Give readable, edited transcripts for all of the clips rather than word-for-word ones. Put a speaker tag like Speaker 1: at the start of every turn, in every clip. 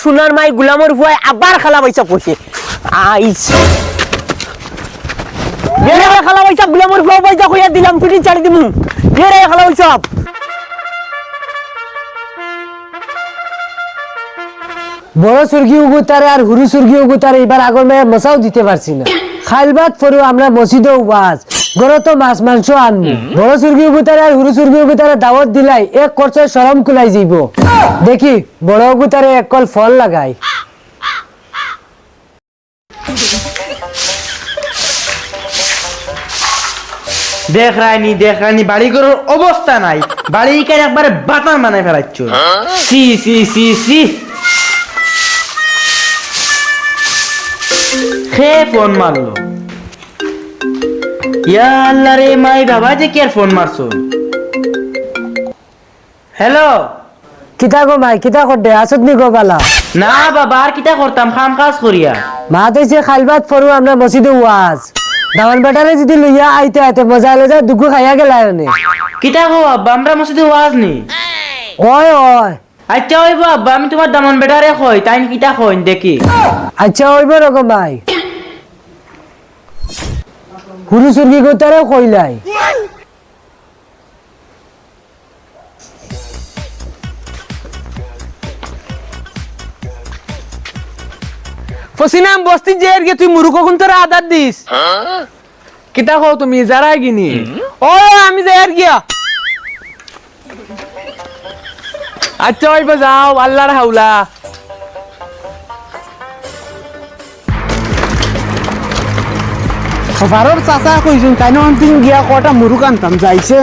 Speaker 1: সোনার মাই গুলামর ভুয়াই আবার খালা পয়সা কইছে আইস রে খালা পয়সা গুলামর ভুয়া পয়সা কইয়া দিলাম পিটি ছাড়ি দিমু রে খালা পয়সা
Speaker 2: বড় স্বর্গীয় উগুতারে আর হুরু স্বর্গীয় উগুতারে এবার আগর মেয়ে মশাও দিতে পারছি না খাইলবাদ পরেও আমরা মসজিদে ওয়াজ গড়ে তো মাছ মাংস আনবো বড় স্বর্গীয় উগুতারে আর হুরু স্বর্গীয় উগুতারে দাওয়াত দিলাই এক খরচে শরম কুলাই যাইব দেখি বড় উগুতারে এক কল ফল লাগাই
Speaker 3: দেখ রায়নি বাড়ি ঘরের অবস্থা নাই বাড়ি কেন একবারে বাতান বানায় ফেলাচ্ছ সি সি সি সি খে ফোন মারলো ইয়া আল্লাহ রে মাই বাবা যে কে ফোন মারছো হ্যালো
Speaker 2: কিতা গো মাই কিতা করতে আসত নি গো বালা
Speaker 3: না বাবা আর কিটা করতাম কাম কাজ করিয়া
Speaker 2: মা তৈছে খাইলবাদ পরেও আমরা মসজিদে ওয়াজ দামান বেটারে যদি লইয়া আইতে আইতে মজা হলে যা দুগু খাইয়া গেলাই নে
Speaker 3: কিটা গো আব্বা আমরা মসজিদে ওয়াজ নি
Speaker 2: ওই ওই
Speaker 3: আচ্ছা হইব আব্বা আমি তোমার দামন বেটারে কই তাই কিটা কই দেখি
Speaker 2: আচ্ছা হইব রকম ভাই হুরু সুরগি গোতারে কইলাই
Speaker 4: ফসিনাম বস্তি জের গে তুই মুরুখ কোন তোর আদার দিস কিতা কও তুমি যারা গিনি ও আমি যাইর গিয়া আচ্ছা ওইবা যাও আল্লাহর হাওলা
Speaker 5: খবরের চাচা কইছুন তাই অন্তিম গিয়া কটা মুরুক আনতাম যাইছে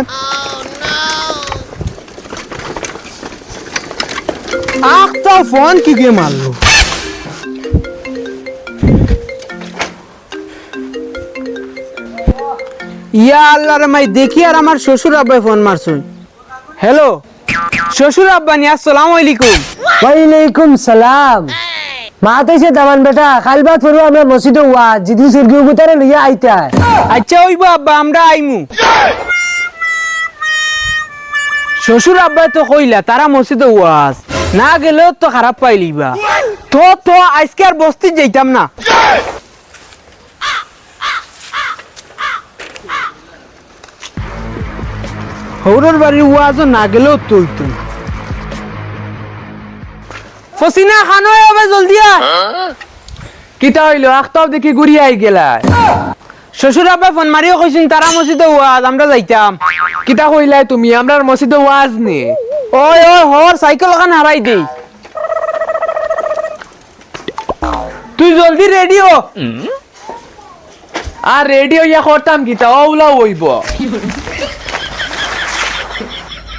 Speaker 5: আখটা ফোন কি গে মারলো ইয়া আল্লাহ রে মাই দেখি আর আমার শ্বশুর আব্বাই ফোন মারছুন হ্যালো শ্বশুর আব্বা নি আসসালামু আলাইকুম
Speaker 2: ওয়ালাইকুম সালাম মা তৈছে দামান বেটা খাইলবাদ পরেও আমরা মসজিদে ওয়াজ যদি সুরগি গোতারে লইয়া আইতা
Speaker 5: আচ্ছা ওইব আব্বা আমরা আইমু শ্বশুর আব্বা তো কইলা তারা মসজিদে ওয়াজ না গেলেও তো খারাপ পাইলিবা তো আজকে আর বস্তি যাইতাম না হৌরর বাড়ির ওয়াজও না গেলেও তো হইতো না
Speaker 4: ফসিনা খানো হবে জলদি আ কিতা হইলো আখতাব দেখি ঘুরি আই গেলা
Speaker 5: শ্বশুর আব্বা ফোন মারিও কইছেন তারা মসজিদে ওয়াজ আমরা যাইতাম
Speaker 4: কিতা কইলাই তুমি আমরার মসজিদে ওয়াজ নি
Speaker 5: ওই হর সাইকেল ওখানে হারাই দেই তুই জলদি রেডি হ
Speaker 4: আর রেডিও ইয়া করতাম কিতা ওলা হইব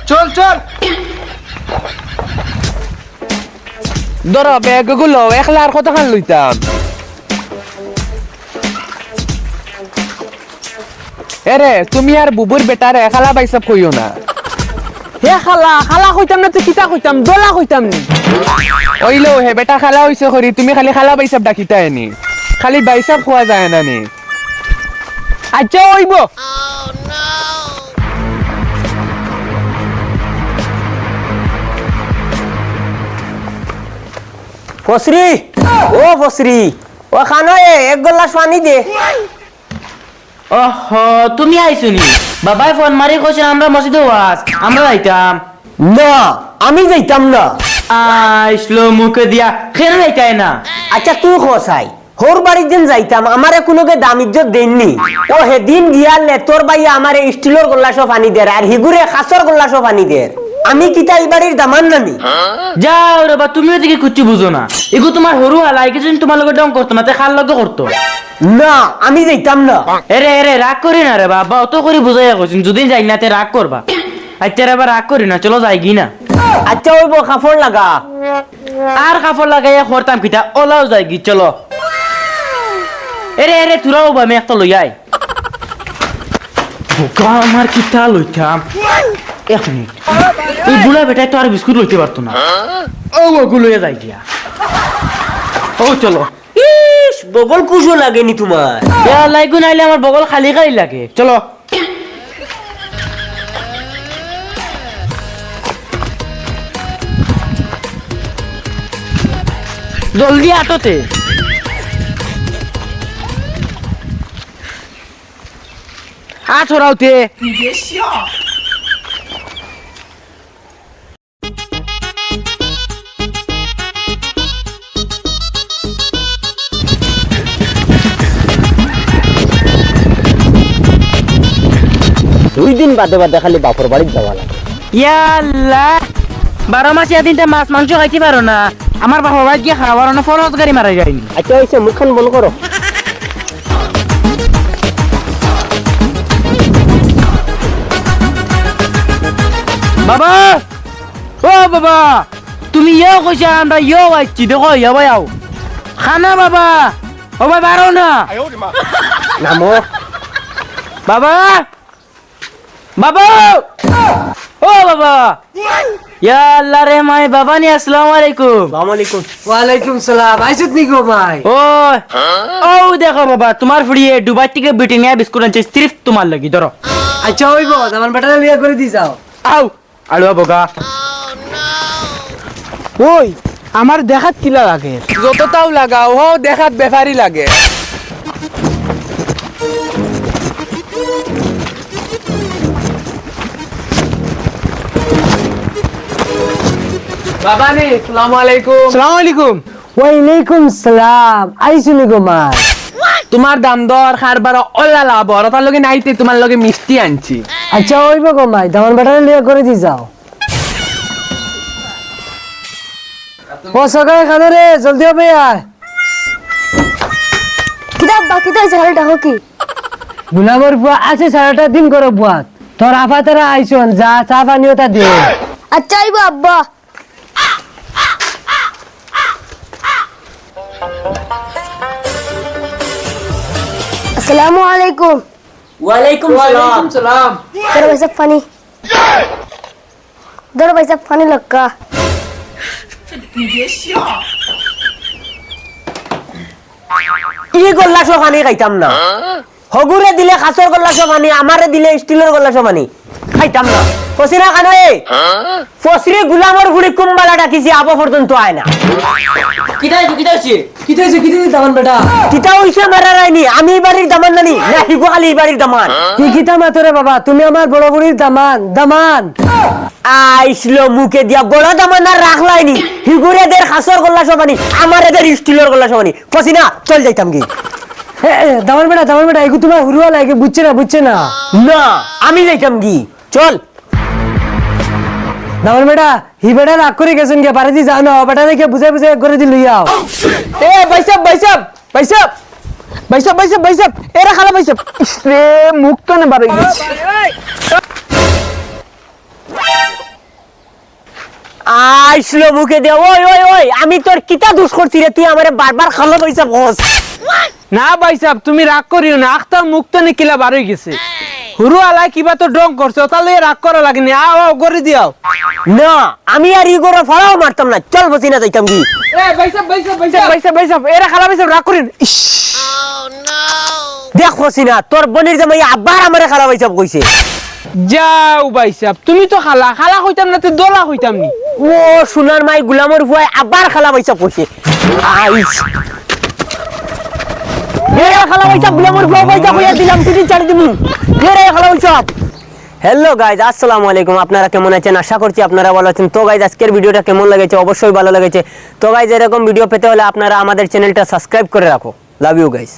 Speaker 4: চল চল ধরো ব্যাগ গুলো একলা আর কতখান লইতাম এরে তুমি আর বুবুর বেটারে খালা বাইসব কইও না
Speaker 5: হে খালা খালা কইতাম না তুই কিতা কইতাম দোলা কইতাম নি
Speaker 4: ওইলো হে বেটা খালা হইছে করি তুমি খালি খালা বাইসব ডাকিতা এনি খালি বাইসব খোয়া যায় না নি
Speaker 5: আচ্ছা ওইব
Speaker 1: ফসরি ও ফসরি ও খানো এক গলাস পানি দে
Speaker 3: ওহ তুমি আইছুনি বাবাই ফোন মারি কইছেন আমরা মসজিদে ওয়াজ আমরা যাইতাম
Speaker 1: না আমি যাইতাম না
Speaker 3: আইসলো মুখে দিয়া কেন যাইতাই না
Speaker 1: আচ্ছা তুই খসাই হোর বাড়ির দিন যাইতাম আমারে কোনোকে দাম ইজ্জত দেননি ও হেদিন গিয়ালে তোর ভাইয়া আমারে স্টিলের গল্লাসও পানি দের আর হিগুরে খাসর গল্লাসও পানি দের আমি কিতা এই বাড়ির দামান নামি
Speaker 3: যাও রে বা তুমিও দেখি কুচ্ছি বুঝো না এগো তোমার হরু হালাই কিছু তোমার লগে ডং করতো না তে খাল লগে করতো
Speaker 1: না আমি যাইতাম না
Speaker 3: এরে রাগ করি না রে বাবা অত করে বুঝাইয়া কইছেন যদি যাই না তে রাগ করবা আচ্ছা রে রাগ করি না চলো যাই গি না
Speaker 1: আচ্ছা ওই কাপড় লাগা
Speaker 3: আর কাপড় লাগাইয়া করতাম কিতা ওলাও যাই গি চলো এরে তুরাও বা আমি একটা লই আই বোকা আমার কিতা লইতাম এক মিনিট এই বুড়া বেটায় তো আর বিস্কুট লইতে পারতো না ও ওগুলো যাই গিয়া ও চলো
Speaker 1: ইস বগল কুশো লাগেনি তোমার
Speaker 3: লাইগু নাইলে আমার বগল খালি খালি লাগে চলো জলদি আটোতে ছড়াওতে
Speaker 1: দুই দিন বাদে বাদে খালি বাপর বাড়ি যাওয়া লাগে।
Speaker 3: ইয়াল্লা 12 মাসে এদিনটা মাছ মাংস খাইতে পারো না আমার বাবা বাড়ি গিয়ে খাওয়ার না ফরজ গাড়ি মারা যায়নি
Speaker 1: আচ্ছা হয়েছে, মুখখান বন্ধ করো।
Speaker 3: বাবা ও বাবা তুমি ইয়েও কইছা আমরা ইয়েও আইছি দেখো ইয়া ভাই আও খানা বাবা ও ভাই বারো না
Speaker 1: নামো।
Speaker 3: বাবা বাবা ও বাবা ইয়া আল্লাহ রে মাই বাবা নি আসসালামু আলাইকুম
Speaker 1: আসসালামু আলাইকুম।
Speaker 2: ওয়ালাইকুম সালাম, আইসুত নি গো ভাই?
Speaker 3: ও ও দেখো বাবা তোমার ফুড়িয়ে দুবাই থেকে ব্রিটানিয়া বিস্কুট আনছে সির্ফ তোমার লাগি ধরো
Speaker 2: আচ্ছা হইব, আমার বেটারে লিয়া করে দি যাও।
Speaker 3: আও আলুয়া বগা
Speaker 5: ওই আমার দেখাত কিলা লাগে যতটাও লাগাও হো দেখাত বেফারি লাগে বাবা নি আসসালামু আলাইকুম আসসালামু আলাইকুম
Speaker 2: ওয়ালাইকুম সালাম, আইসু নি গো মা?
Speaker 5: তোমার দাম দর খারবার অল্লালা বড় তার লগে নাইতে তোমার লগে মিষ্টি আনছি
Speaker 2: আচ্ছা হইব গো মাই, আমার বেটারে লিয়া করে দি যাও। ও সকালে খানো রে, জলদি হবে আয়।
Speaker 6: কিতাব বাকি তো আছে ডাকো কি
Speaker 2: গুলামর বুয়া আছে, সারাটা দিন করো বুয়া। তোর আফা তারা আইসন, যা চা পানিও তা দে।
Speaker 6: আচ্ছা আইবো আব্বা আসসালামু আলাইকুম
Speaker 1: ওয়ালাইকুম সালাম।
Speaker 5: সালাম
Speaker 6: ধরো ভাই সাহেব পানি ধরো ভাই সাহেব পানি লক্কা
Speaker 1: ই গল্লাস পানি খাইতাম না, হগুরে দিলে খাসর গল্লাস পানি, আমারে দিলে স্টিলের গল্লাস পানি খাইতাম না। ফসিরা খানো এ ফসরি গুলামর গুড়ি কুম্বালা ডাকিছি, আবো পর্যন্ত আয় না।
Speaker 2: কি দিছি দামান বেটা?
Speaker 1: কিতা হইছে মারা রাইনি, আমি এই বাড়ির দামান নানি না হিগো খালি এই বাড়ির দামান।
Speaker 2: কি কিতা মাতরে বাবা, তুমি আমার বড় বুড়ির দামান দামান।
Speaker 1: আইসলো মুখে দিয়া বড় দামান আর রাখলাইনি, হিগুরে দের খাসর গল্লাস পানি, আমারে দের স্টিলের গল্লাস পানি। ফসিনা চল যাইতাম কি
Speaker 2: দামান বেটা এগু তোমার হুরুয়া লাগে, বুঝছে না
Speaker 1: না, আমি যাইতাম কি চল।
Speaker 2: দামান বেটা, হি বেটা রাগ করে গেছেন কে, পারে দি যাও না, বেটা কে বুঝাই করে দি লইয়াও।
Speaker 5: এ বাইসাব বাইসাব বাইসাব বাইসাব বাইসাব বাইসাব এরা খালা বাইসাব রে মুখ তো না বাড়ি গেছে
Speaker 1: আইসলো মুখে দিয়া ওই ওই ওই, আমি তোর কিতা দোষ করছি রে, তুই আমারে বারবার খালো পয়সা বস।
Speaker 5: না বাইসাব তুমি রাগ করিও না, আখতার মুখ তো নিকিলা বাড়ি গেছে হুরু আলাই কিবা তো ডং করছে তাহলে রাগ করা লাগেনি আও আও করে দিও
Speaker 1: না আমি আর ই করে ফলাও মারতাম না, চল ফসিনা যাইতাম কি।
Speaker 5: এ বাইসাব বাইসাব বাইসাব বাইসাব বাইসাব এরা খালা বাইসাব রাগ করিন ইস
Speaker 1: দেখ ফসিনা, তোর বোনের জামাই আবার আমারে খারাপ পয়সা কইছে।
Speaker 5: যাও বাইসাব তুমি তো খালা খালা হইতাম না তুই দোলা হইতাম নি
Speaker 1: ও সোনার মাই গুলামর ফুয়াই আবার খালা পয়সা কইছে। আইস এরা খালা পয়সা গুলামর ফুয়া পয়সা কইয়া দিলাম, তুই ছাড়ি দিমু এরা খালা পয়সা। হ্যালো গাইজ, আসসালামু আলাইকুম। আপনারা কেমন আছেন? আশা করছি আপনারা ভালো আছেন। তো গাইজ আজকের ভিডিওটা কেমন লেগেছে? অবশ্যই ভালো লেগেছে। তো গাইজ এরকম ভিডিও পেতে হলে আপনারা আমাদের চ্যানেলটা সাবস্ক্রাইব করে রাখো। Love you guys.